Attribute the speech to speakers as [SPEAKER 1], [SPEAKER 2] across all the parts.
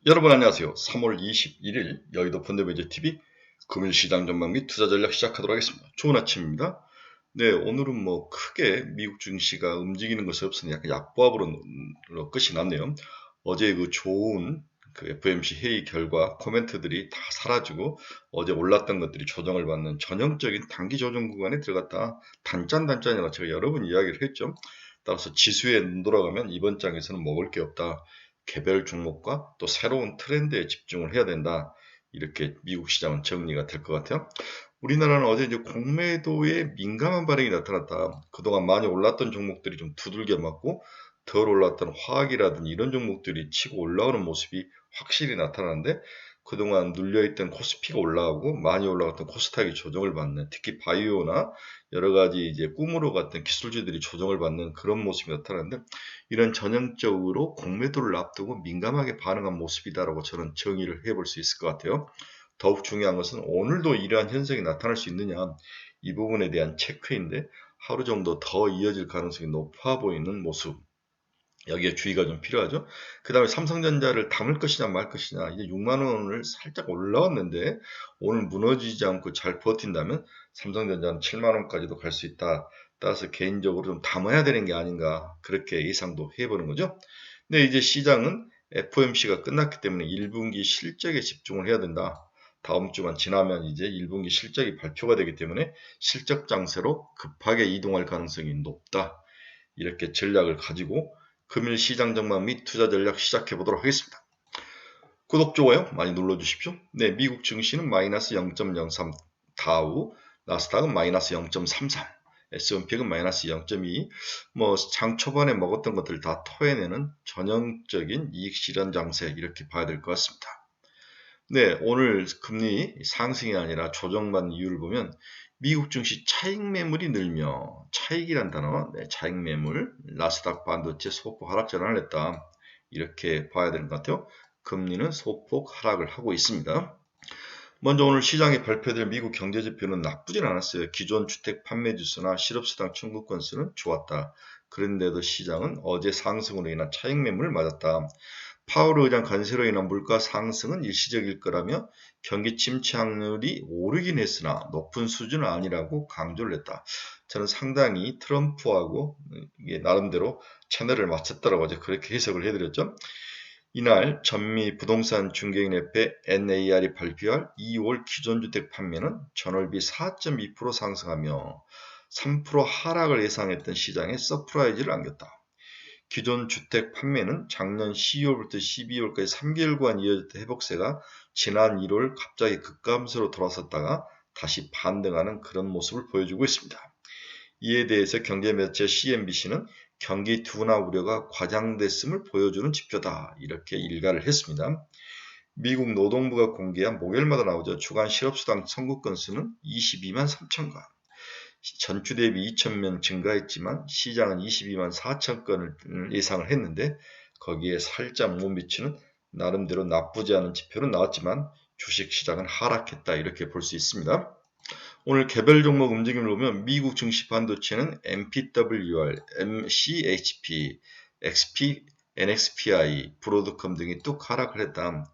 [SPEAKER 1] 여러분 안녕하세요. 3월 21일 여의도 펀드매니저TV 금일시장 전망 및 투자 전략 시작하도록 하겠습니다. 좋은 아침입니다. 네, 오늘은 뭐 크게 미국 증시가 움직이는 것이 없으니 약간 약보합으로 끝이 났네요. 어제 그 좋은 그 FOMC 회의 결과 코멘트들이 다 사라지고 어제 올랐던 것들이 조정을 받는 전형적인 단기 조정 구간에 들어갔다. 단짠단짠이라고 제가 여러 번 이야기를 했죠. 따라서 지수에 눈 돌아가면 이번 장에서는 먹을 게 없다. 개별 종목과 또 새로운 트렌드에 집중을 해야 된다. 이렇게 미국 시장은 정리가 될 것 같아요. 우리나라는 어제 이제 공매도에 민감한 반응이 나타났다. 그동안 많이 올랐던 종목들이 좀 두들겨 맞고 덜 올랐던 화학이라든지 이런 종목들이 치고 올라오는 모습이 확실히 나타나는데 그동안 눌려있던 코스피가 올라가고 많이 올라갔던 코스닥이 조정을 받는 특히 바이오나 여러 가지 이제 꿈으로 갔던 기술주들이 조정을 받는 그런 모습이 나타나는데 이런 전형적으로 공매도를 앞두고 민감하게 반응한 모습이다라고 저는 정의를 해볼 수 있을 것 같아요. 더욱 중요한 것은 오늘도 이러한 현상이 나타날 수 있느냐 이 부분에 대한 체크인데 하루 정도 더 이어질 가능성이 높아 보이는 모습 여기에 주의가 좀 필요하죠. 그 다음에 삼성전자를 담을 것이냐 말 것이냐 이제 6만 원을 살짝 올라왔는데 오늘 무너지지 않고 잘 버틴다면 삼성전자는 7만 원까지도 갈 수 있다. 따라서 개인적으로 좀 담아야 되는 게 아닌가 그렇게 예상도 해보는 거죠. 근데 이제 시장은 FOMC가 끝났기 때문에 1분기 실적에 집중을 해야 된다. 다음 주만 지나면 이제 1분기 실적이 발표가 되기 때문에 실적 장세로 급하게 이동할 가능성이 높다. 이렇게 전략을 가지고 금일 시장 전망 및 투자 전략 시작해 보도록 하겠습니다. 구독, 좋아요 많이 눌러주십시오. 네, 미국 증시는 마이너스 0.03, 다우, 나스닥은 마이너스 0.33, S&P는 마이너스 0.2, 뭐 장 초반에 먹었던 것들 다 토해내는 전형적인 이익 실현 장세 이렇게 봐야 될 것 같습니다. 네, 오늘 금리 상승이 아니라 조정받는 이유를 보면 미국 증시 차익 매물이 늘며 차익이란 단어, 네, 차익 매물, 나스닥 반도체 소폭 하락 전환을 했다. 이렇게 봐야 되는 것 같아요. 금리는 소폭 하락을 하고 있습니다. 먼저 오늘 시장에 발표될 미국 경제지표는 나쁘진 않았어요. 기존 주택 판매 지수나 실업수당 청구 건수는 좋았다. 그런데도 시장은 어제 상승으로 인한 차익 매물을 맞았다. 파월 의장 관세로 인한 물가 상승은 일시적일 거라며 경기 침체 확률이 오르긴 했으나 높은 수준은 아니라고 강조를 했다. 저는 상당히 트럼프하고 이게 나름대로 채널을 맞췄다라고 어제 그렇게 해석을 해드렸죠. 이날 전미 부동산 중개인협회 NAR이 발표할 2월 기존주택 판매는 전월비 4.2% 상승하며 3% 하락을 예상했던 시장에 서프라이즈를 안겼다. 기존 주택 판매는 작년 12월부터 12월까지 3개월간 이어졌던 회복세가 지난 1월 갑자기 급감세로 돌아섰다가 다시 반등하는 그런 모습을 보여주고 있습니다. 이에 대해서 경제매체 CNBC는 경기 둔화 우려가 과장됐음을 보여주는 지표다 이렇게 일가를 했습니다. 미국 노동부가 공개한 목요일마다 나오죠. 주간 실업수당 청구 건수는 22만 3천 건. 전주 대비 2,000명 증가했지만 시장은 22만 4천 건을 예상을 했는데 거기에 살짝 못 미치는 나름대로 나쁘지 않은 지표는 나왔지만 주식시장은 하락했다 이렇게 볼 수 있습니다. 오늘 개별 종목 움직임을 보면 미국 증시 반도체는 MPWR, MCHP, XP, NXPI, 브로드컴 등이 뚝 하락을 했다.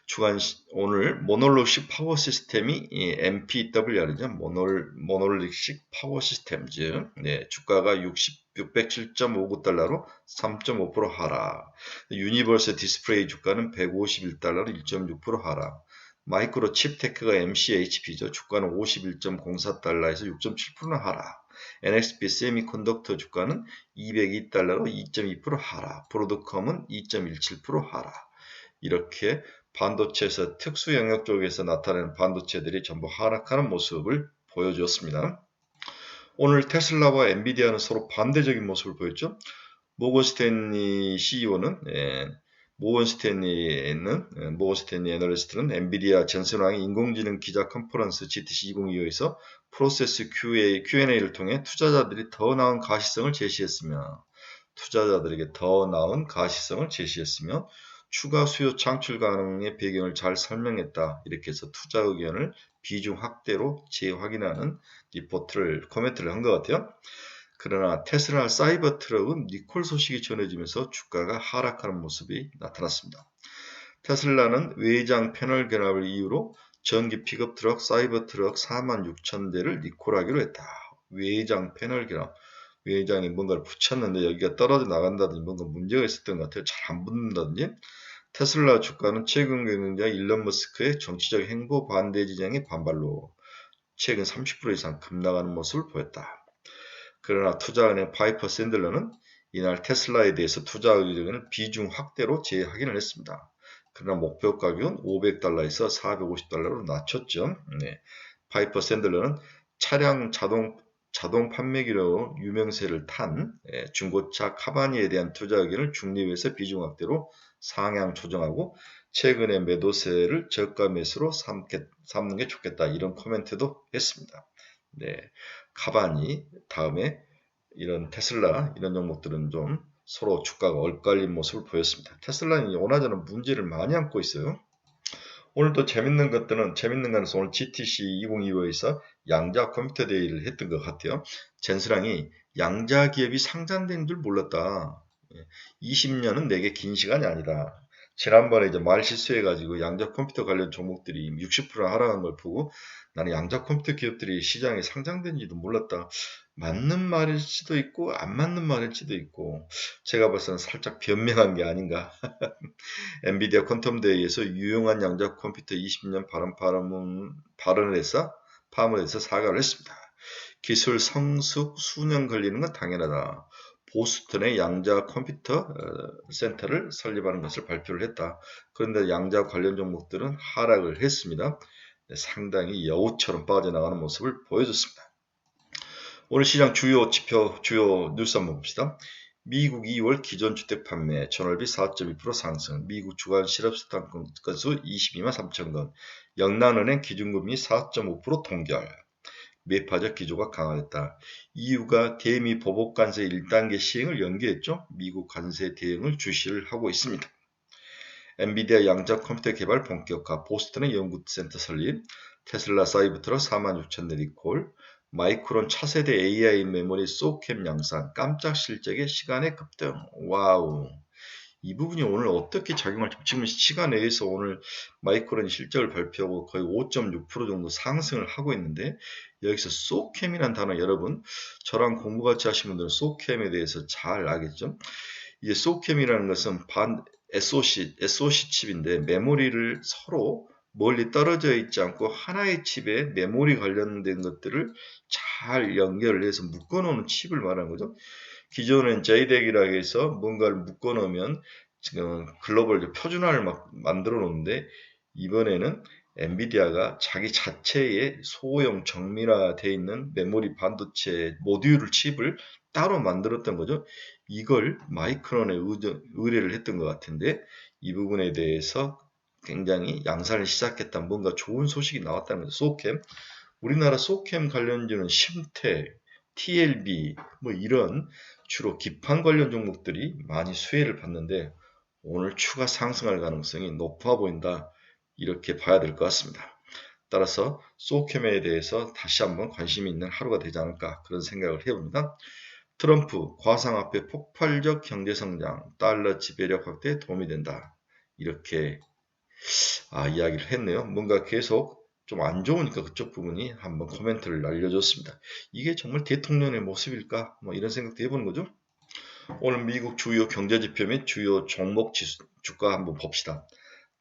[SPEAKER 1] 주간 오늘 모놀로식 파워 시스템이 MPWR이죠. 모놀릭식 파워 시스템즈. 네, 주가가 607.59달러로 3.5% 하락. 유니버설 디스플레이 주가는 151달러로 1.6% 하락. 마이크로칩 테크가 MCHP죠. 주가는 51.04달러에서 6.7% 하락. NXP 세미컨덕터 주가는 202달러로 2.2% 하락. 브로드컴은 2.17% 하락. 이렇게 반도체에서 특수 영역 쪽에서 나타나는 반도체들이 전부 하락하는 모습을 보여주었습니다. 오늘 테슬라와 엔비디아는 서로 반대적인 모습을 보였죠. 모건 스탠리 CEO는 모건 스탠리 애널리스트는 엔비디아 젠슨왕이 인공지능 기자 컨퍼런스 GTC 2025에서 프로세스 Q&A를 통해 투자자들이 더 나은 가시성을 제시했으며 추가 수요 창출 가능의 배경을 잘 설명했다. 이렇게 해서 투자 의견을 비중 확대로 재확인하는 코멘트를 한 것 같아요. 그러나 테슬라 사이버 트럭은 리콜 소식이 전해지면서 주가가 하락하는 모습이 나타났습니다. 테슬라는 외장 패널 결합을 이유로 전기 픽업 트럭, 사이버 트럭 46,000대를 리콜하기로 했다. 외장 패널 결합. 외장에 뭔가를 붙였는데 여기가 떨어져 나간다든지 뭔가 문제가 있었던 것 같아요. 잘 안 붙는다든지. 테슬라 주가는 최근 경영자 일론 머스크의 정치적 행보 반대 지정의 반발로 최근 30% 이상 급락하는 모습을 보였다. 그러나 투자은행 파이퍼 샌들러는 이날 테슬라에 대해서 투자 의견을 비중 확대로 재확인을 했습니다. 그러나 목표 가격은 500달러에서 450달러로 낮췄죠. 네. 파이퍼 샌들러는 차량 자동 판매기로 유명세를 탄 중고차 카바니에 대한 투자 의견을 중립에서 비중 확대로 상향 조정하고 최근의 매도세를 저가 매수로 삼는 게 좋겠다. 이런 코멘트도 했습니다. 네, 카바니 다음에 이런 테슬라 이런 종목들은 좀 서로 주가가 엇갈린 모습을 보였습니다. 테슬라는 오나저나 문제를 많이 안고 있어요. 오늘 또 재밌는 거는 오늘 GTC 2025에서 양자 컴퓨터 데이를 했던 것 같아요. 젠스랑이 양자 기업이 상장된 줄 몰랐다. 20년은 내게 긴 시간이 아니다. 지난번에 이제 말 실수해가지고 양자 컴퓨터 관련 종목들이 60% 하락한 걸 보고 나는 양자 컴퓨터 기업들이 시장에 상장된지도 몰랐다. 맞는 말일지도 있고 안 맞는 말일지도 있고 제가 봐서는 살짝 변명한 게 아닌가. 엔비디아 퀀텀 데이에서 유용한 양자 컴퓨터 20년 발언을 해서 파문을 해서 사과를 했습니다. 기술 성숙 수년 걸리는 건 당연하다. 보스턴의 양자 컴퓨터 센터를 설립하는 것을 발표를 했다. 그런데 양자 관련 종목들은 하락을 했습니다. 상당히 여우처럼 빠져나가는 모습을 보여줬습니다. 오늘 시장 주요 지표, 주요 뉴스 한번 봅시다. 미국 2월 기존 주택 판매 전월비 4.2% 상승, 미국 주간 실업수당 건수 22만 3천 건, 영란은행 기준금리 4.5% 동결. 매파적 기조가 강화됐다. EU가 대미 보복 관세 1단계 시행을 연기했죠. 미국 관세 대응을 주시를 하고 있습니다. 엔비디아 양자 컴퓨터 개발 본격화, 보스턴의 연구센터 설립, 테슬라 사이버트럭 46,000대 리콜, 마이크론 차세대 AI 메모리 소캠 양산, 깜짝 실적의 시간의 급등. 와우. 이 부분이 오늘 어떻게 작용할지 지금 시간 내에서 오늘 마이크론 실적을 발표하고 거의 5.6% 정도 상승을 하고 있는데 여기서 소캠이라는 단어 여러분 저랑 공부 같이 하신 분들은 소캠에 대해서 잘 알겠죠? 이제 소캠이라는 것은 SoC 칩인데 메모리를 서로 멀리 떨어져 있지 않고 하나의 칩에 메모리 관련된 것들을 잘 연결을 해서 묶어놓는 칩을 말하는 거죠. 기존엔 JDEC이라고 해서 뭔가를 묶어놓으면 지금 글로벌 표준화를 막 만들어 놓는데 이번에는 엔비디아가 자기 자체의 소형 정밀화되어 있는 메모리 반도체 모듈을 칩을 따로 만들었던 거죠. 이걸 마이크론에 의뢰를 했던 것 같은데 이 부분에 대해서 굉장히 양산을 시작했다. 뭔가 좋은 소식이 나왔다는 거죠. 소캠. 우리나라 소캠 관련주는 심태, TLB 뭐 이런 주로 기판 관련 종목들이 많이 수혜를 받는데 오늘 추가 상승할 가능성이 높아 보인다. 이렇게 봐야 될 것 같습니다. 따라서 소캠에 대해서 다시 한번 관심이 있는 하루가 되지 않을까 그런 생각을 해봅니다. 트럼프 과상화폐 폭발적 경제성장, 달러 지배력 확대에 도움이 된다. 이렇게 이야기를 했네요. 뭔가 계속 좀 안 좋으니까 그쪽 부분이 한번 코멘트를 날려줬습니다. 이게 정말 대통령의 모습일까? 뭐 이런 생각도 해보는 거죠. 오늘 미국 주요 경제지표 및 주요 종목 주가 한번 봅시다.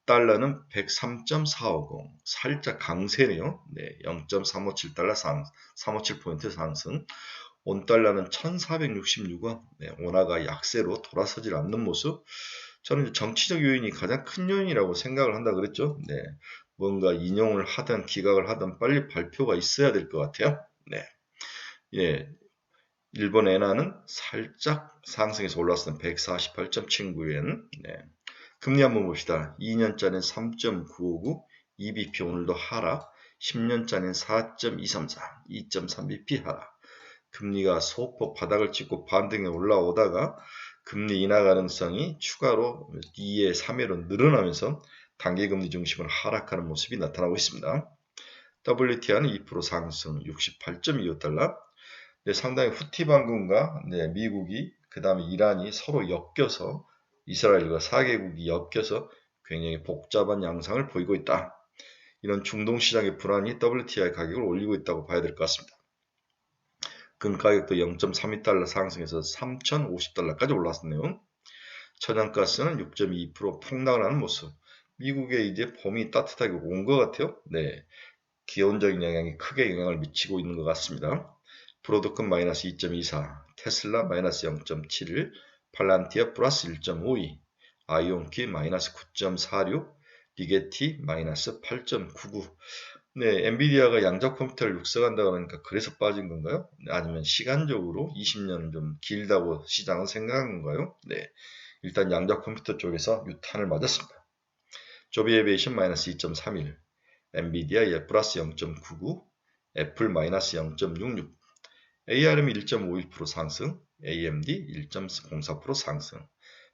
[SPEAKER 1] 달러는 103.450 살짝 강세네요. 네, 0.357달러 357포인트 상승. 온달러는 1466원. 네, 원화가 약세로 돌아서질 않는 모습. 저는 정치적 요인이 가장 큰 요인이라고 생각을 한다 그랬죠. 네, 뭔가 인용을 하든 기각을 하든 빨리 발표가 있어야 될 것 같아요. 네, 예, 일본 엔화는 살짝 상승해서 올랐습니다. 148.79엔. 네. 금리 한번 봅시다. 2년짜리는 3.959, EBP 오늘도 하락, 10년짜리는 4.234, 2.3BP 하락. 금리가 소폭 바닥을 찍고 반등에 올라오다가 금리 인하 가능성이 추가로 2에 3회로 늘어나면서 단기금리 중심으로 하락하는 모습이 나타나고 있습니다. WTI는 2% 상승 68.25달러. 네, 상당히 후티 반군과 미국이 그 다음에 이란이 서로 엮여서 이스라엘과 4개국이 엮여서 굉장히 복잡한 양상을 보이고 있다. 이런 중동시장의 불안이 WTI 가격을 올리고 있다고 봐야 될 것 같습니다. 금 가격도 0.32달러 상승해서 3,050달러까지 올랐네요. 천연가스는 6.2% 폭락을 하는 모습. 미국에 이제 봄이 따뜻하게 온 것 같아요. 네, 기온적인 영향이 크게 영향을 미치고 있는 것 같습니다. 브로드컴 마이너스 2.24, 테슬라 마이너스 0.71, 팔란티아 플러스 1.52, 아이온키 마이너스 9.46, 리게티 마이너스 8.99. 네, 엔비디아가 양적 컴퓨터를 육성한다고 하니까 그래서 빠진 건가요? 아니면 시간적으로 20년은 좀 길다고 시장은 생각한 건가요? 네, 일단 양적 컴퓨터 쪽에서 유탄을 맞았습니다. 조비 에비에이션 마이너스 2.31, 엔비디아 플러스 0.99, 애플 마이너스 0.66, ARM 1.51% 상승, AMD 1.04% 상승,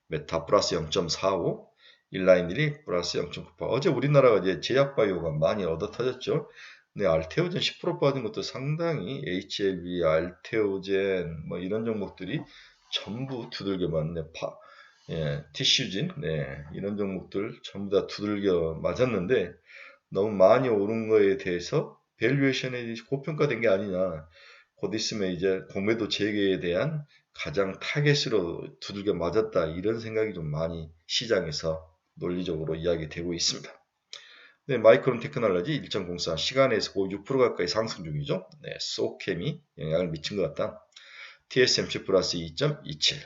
[SPEAKER 1] 메타 플러스 0.45, 인라인일이 플러스 0.98. 어제 우리나라가 이제 제약바이오가 많이 얻어터졌죠. 네, 알테오젠 10% 빠진 것도 상당히 HLB, 알테오젠 뭐 이런 종목들이 전부 두들겨 맞네. 티슈진, 네, 이런 종목들 전부 다 두들겨 맞았는데 너무 많이 오른 거에 대해서 밸류에이션이 고평가된 게 아니냐. 곧 있으면 이제 공매도 재개에 대한 가장 타겟으로 두들겨 맞았다. 이런 생각이 좀 많이 시장에서 논리적으로 이야기되고 있습니다. 네, 마이크론 테크놀로지 1.04 시간에서 거의 6% 가까이 상승 중이죠. 네, 소캠이 영향을 미친 것 같다. TSMC 플러스 2.27,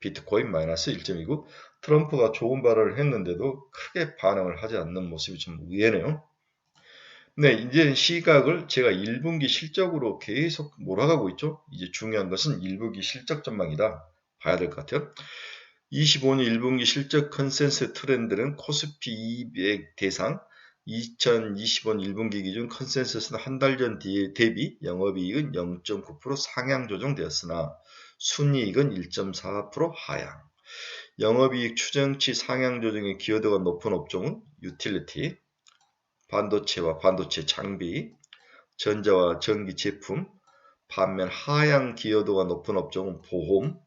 [SPEAKER 1] 비트코인 마이너스 1.29. 트럼프가 좋은 발언을 했는데도 크게 반응을 하지 않는 모습이 좀 의외네요. 네, 이제 시각을 제가 1분기 실적으로 계속 몰아가고 있죠. 이제 중요한 것은 1분기 실적 전망이다. 봐야 될 것 같아요. 25년 1분기 실적 컨센서스 트렌드는 코스피 200 대상 2025년 1분기 기준 컨센서스는 한 달 전 대비 영업이익은 0.9% 상향 조정되었으나 순이익은 1.4% 하향. 영업이익 추정치 상향 조정의 기여도가 높은 업종은 유틸리티, 반도체와 반도체 장비, 전자와 전기 제품, 반면 하향 기여도가 높은 업종은 보험,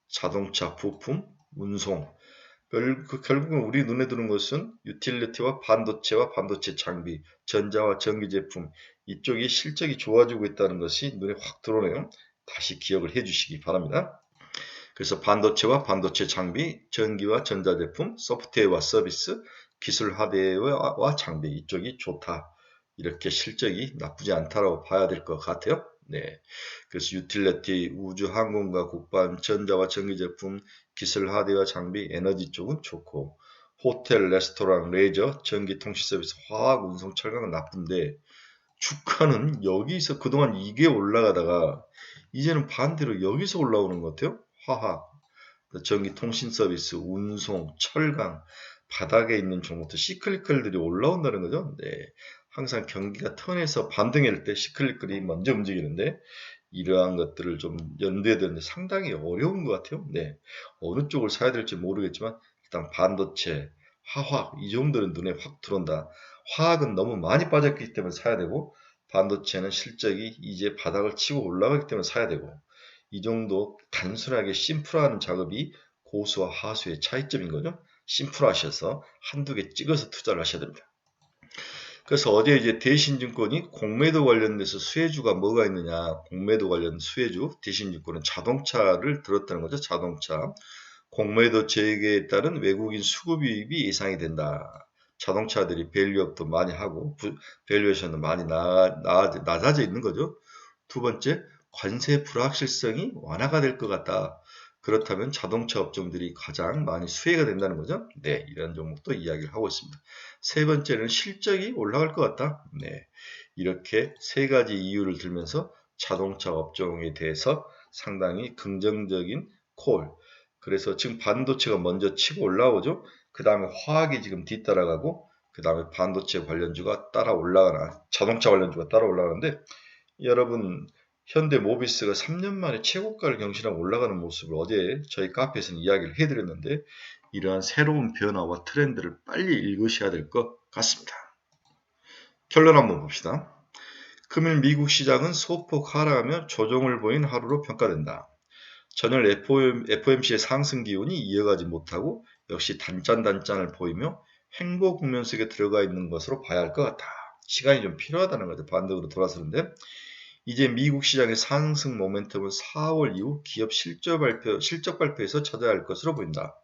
[SPEAKER 1] 자동차 부품, 운송. 결국은 우리 눈에 드는 것은 유틸리티와 반도체와 반도체 장비, 전자와 전기 제품 이쪽이 실적이 좋아지고 있다는 것이 눈에 확 들어오네요. 다시 기억을 해주시기 바랍니다. 그래서 반도체와 반도체 장비, 전기와 전자제품, 소프트웨어와 서비스, 기술 하드웨어와 장비 이쪽이 좋다. 이렇게 실적이 나쁘지 않다라고 봐야 될 것 같아요. 네. 그래서 유틸리티, 우주, 항공과 국방, 전자와 전기제품, 기술 하드웨어 장비, 에너지 쪽은 좋고 호텔, 레스토랑, 레저, 전기통신 서비스, 화학, 운송, 철강은 나쁜데 주가는 여기서 그동안 이게 올라가다가 이제는 반대로 여기서 올라오는 것 같아요. 화학, 전기통신 서비스, 운송, 철강, 바닥에 있는 종목들 시클리컬들이 올라온다는 거죠. 네. 항상 경기가 턴에서 반등할 때 시클리컬이 먼저 움직이는데 이러한 것들을 좀 연두해야 되는데 상당히 어려운 것 같아요. 네. 어느 쪽을 사야 될지 모르겠지만 일단 반도체, 화학 이 정도는 눈에 확 들어온다. 화학은 너무 많이 빠졌기 때문에 사야 되고 반도체는 실적이 이제 바닥을 치고 올라가기 때문에 사야 되고 이 정도 단순하게 심플하는 작업이 고수와 하수의 차이점인 거죠. 심플하셔서 한두 개 찍어서 투자를 하셔야 됩니다. 그래서 어제 이제 대신증권이 공매도 관련돼서 수혜주가 뭐가 있느냐. 공매도 관련 수혜주, 대신증권은 자동차를 들었다는 거죠. 자동차. 공매도 재개에 따른 외국인 수급 유입이 예상이 된다. 자동차들이 밸류업도 많이 하고 밸류에이션도 많이 낮아져 있는 거죠. 두 번째, 관세 불확실성이 완화가 될 것 같다. 그렇다면 자동차 업종들이 가장 많이 수혜가 된다는 거죠. 네, 이런 종목도 이야기를 하고 있습니다. 세 번째는 실적이 올라갈 것 같다. 네, 이렇게 세 가지 이유를 들면서 자동차 업종에 대해서 상당히 긍정적인 콜. 그래서 지금 반도체가 먼저 치고 올라오죠. 그 다음에 화학이 지금 뒤따라가고 그 다음에 반도체 관련주가 따라 올라가나 자동차 관련주가 따라 올라가는데 여러분 현대모비스가 3년 만에 최고가를 경신하고 올라가는 모습을 어제 저희 카페에서는 이야기를 해드렸는데 이러한 새로운 변화와 트렌드를 빨리 읽으셔야 될 것 같습니다. 결론 한번 봅시다. 금일 미국 시장은 소폭 하락하며 조정을 보인 하루로 평가된다. 전일 FOMC의 상승 기온이 이어가지 못하고 역시 단짠단짠을 보이며 행보 국면 속에 들어가 있는 것으로 봐야 할 것 같다. 시간이 좀 필요하다는 거죠. 반대로 돌아서는데 이제 미국 시장의 상승 모멘텀은 4월 이후 기업 실적 발표에서 찾아야 할 것으로 보인다.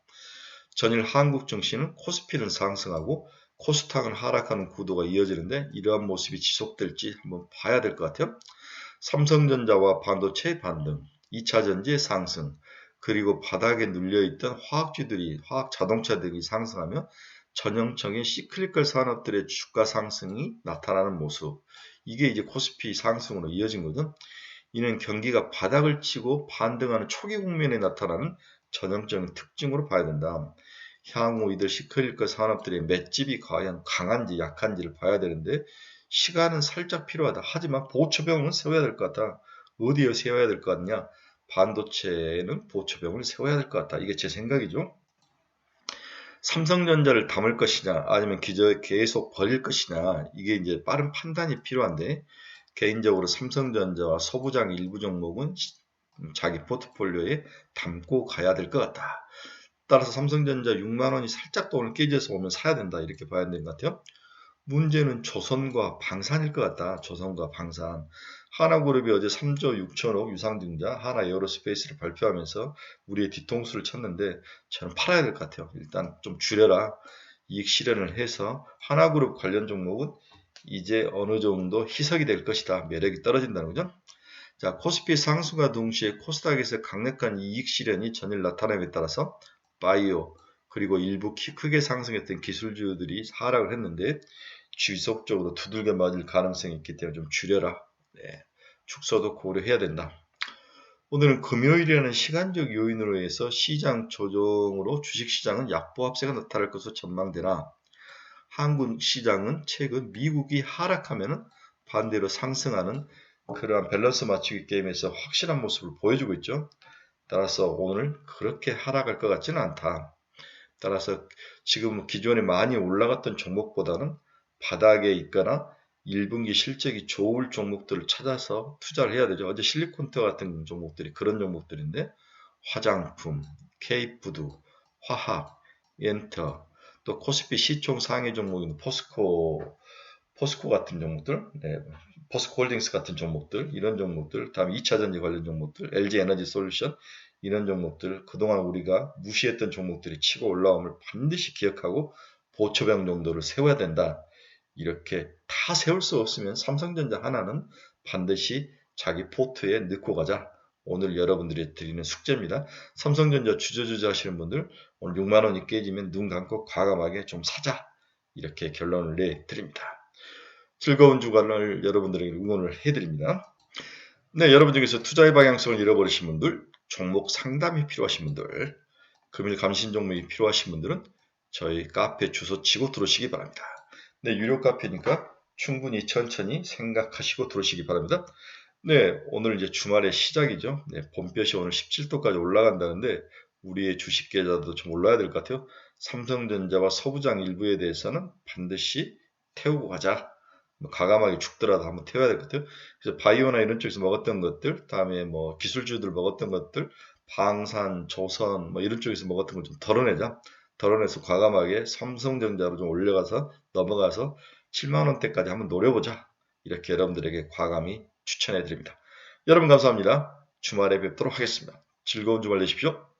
[SPEAKER 1] 전일 한국 증시는 코스피는 상승하고 코스닥은 하락하는 구도가 이어지는데 이러한 모습이 지속될지 한번 봐야 될 것 같아요. 삼성전자와 반도체 반등, 2차전지의 상승, 그리고 바닥에 눌려있던 화학 자동차들이 상승하며 전형적인 시클리컬 산업들의 주가 상승이 나타나는 모습. 이게 이제 코스피 상승으로 이어진 거든. 이는 경기가 바닥을 치고 반등하는 초기 국면에 나타나는 전형적인 특징으로 봐야 된다. 향후 이들 시클리컬 산업들의 맷집이 과연 강한지 약한지를 봐야 되는데 시간은 살짝 필요하다. 하지만 보초병은 세워야 될 것 같다. 어디에 세워야 될 것 같냐? 반도체에는 보초병을 세워야 될 것 같다. 이게 제 생각이죠. 삼성전자를 담을 것이냐 아니면 계속 버릴 것이냐 이게 이제 빠른 판단이 필요한데 개인적으로 삼성전자와 소부장 일부 종목은 자기 포트폴리오에 담고 가야 될 것 같다. 따라서 삼성전자 6만원이 살짝 또 오늘 깨져서 오면 사야 된다 이렇게 봐야 되는 것 같아요. 문제는 조선과 방산일 것 같다. 조선과 방산. 하나그룹이 어제 3조 6천억 유상증자 하나에어로스페이스를 발표하면서 우리의 뒤통수를 쳤는데 저는 팔아야 될 것 같아요. 일단 좀 줄여라. 이익 실현을 해서 하나그룹 관련 종목은 이제 어느 정도 희석이 될 것이다. 매력이 떨어진다는 거죠. 자, 코스피 상승과 동시에 코스닥에서 강력한 이익 실현이 전일 나타남에 따라서 바이오 그리고 일부 크게 상승했던 기술주들이 하락을 했는데 지속적으로 두들겨 맞을 가능성이 있기 때문에 좀 줄여라. 네, 축소도 고려해야 된다. 오늘은 금요일이라는 시간적 요인으로 해서 시장 조정으로 주식시장은 약보합세가 나타날 것으로 전망되나 한국 시장은 최근 미국이 하락하면 반대로 상승하는 그러한 밸런스 맞추기 게임에서 확실한 모습을 보여주고 있죠. 따라서 오늘 그렇게 하락할 것 같지는 않다. 따라서 지금 기존에 많이 올라갔던 종목보다는 바닥에 있거나 1분기 실적이 좋을 종목들을 찾아서 투자를 해야 되죠. 어제 실리콘트 같은 종목들이 그런 종목들인데 화장품, K푸드, 화학, 엔터, 또 코스피 시총 상위 종목인 포스코 같은 종목들, 네, 포스코홀딩스 같은 종목들, 이런 종목들, 다음에 2차전지 관련 종목들, LG에너지 솔루션 이런 종목들, 그동안 우리가 무시했던 종목들이 치고 올라옴을 반드시 기억하고 보초병 정도를 세워야 된다. 이렇게 다 세울 수 없으면 삼성전자 하나는 반드시 자기 포트에 넣고 가자. 오늘 여러분들이 드리는 숙제입니다. 삼성전자 주저주저 하시는 분들 오늘 6만원이 깨지면 눈 감고 과감하게 좀 사자. 이렇게 결론을 내드립니다. 즐거운 주간을 여러분들에게 응원을 해드립니다. 네, 여러분 중에서 투자의 방향성을 잃어버리신 분들, 종목 상담이 필요하신 분들, 금일 감신 종목이 필요하신 분들은 저희 카페 주소 치고 들어오시기 바랍니다. 네, 유료 카페니까 충분히 천천히 생각하시고 들어오시기 바랍니다. 네, 오늘 이제 주말의 시작이죠. 네, 봄볕이 오늘 17도까지 올라간다는데 우리의 주식 계좌도 좀 올라야 될 것 같아요. 삼성전자와 소부장 일부에 대해서는 반드시 태우고 가자. 과감하게 죽더라도 한번 태워야 될 것 같아요. 그래서 바이오나 이런 쪽에서 먹었던 것들, 다음에 뭐 기술주들 먹었던 것들, 방산, 조선 뭐 이런 쪽에서 먹었던 걸 좀 덜어내자. 덜어내서 과감하게 삼성전자로 좀 올려가서 넘어가서 7만 원대까지 한번 노려보자. 이렇게 여러분들에게 과감히 추천해 드립니다. 여러분 감사합니다. 주말에 뵙도록 하겠습니다. 즐거운 주말 되십시오.